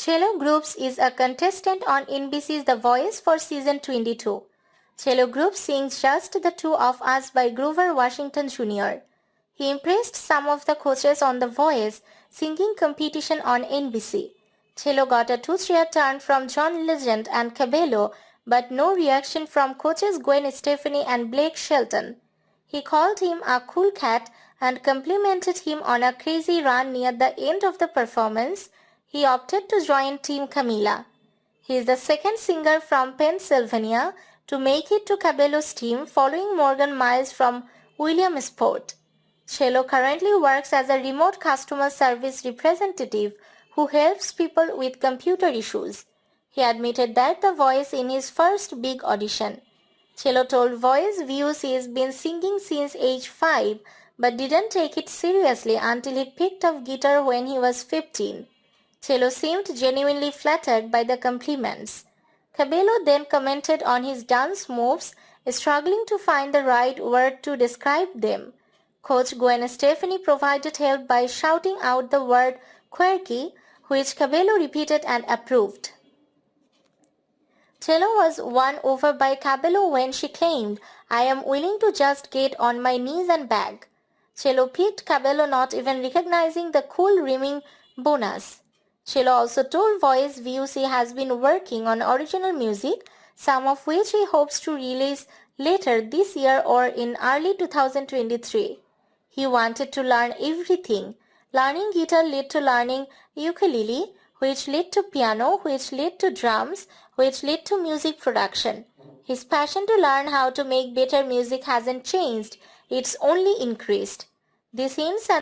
Chello Groups is a contestant on NBC's The Voice for season 22. Chello Groups sings Just the Two of Us by Grover Washington Jr. He impressed some of the coaches on The Voice singing competition on NBC. Chello got a two-cheer turn from John Legend and Cabello, but no reaction from coaches Gwen, Stefani and Blake Shelton. He called him a cool cat and complimented him on a crazy run near the end of the performance. He opted to join Team Camila. He is the second singer from Pennsylvania to make it to Cabello's team, following Morgan Myles from Williamsport. Chello currently works as a remote customer service representative who helps people with computer issues. He admitted that The Voice in his first big audition. Chello told Voice Views he has been singing since age 5 but didn't take it seriously until he picked up guitar when he was 15. Chello seemed genuinely flattered by the compliments. Cabello then commented on his dance moves, struggling to find the right word to describe them. Coach Gwen Stefani provided help by shouting out the word quirky, which Cabello repeated and approved. Chello was won over by Cabello when she claimed, "I am willing to just get on my knees and beg." Chello picked Cabello, not even recognizing the cool rhyming bonus. Chello also told Voice Views he has been working on original music, some of which he hopes to release later this year or in early 2023. He wanted to learn everything. Learning guitar led to learning ukulele, which led to piano, which led to drums, which led to music production. His passion to learn how to make better music hasn't changed, it's only increased. This ends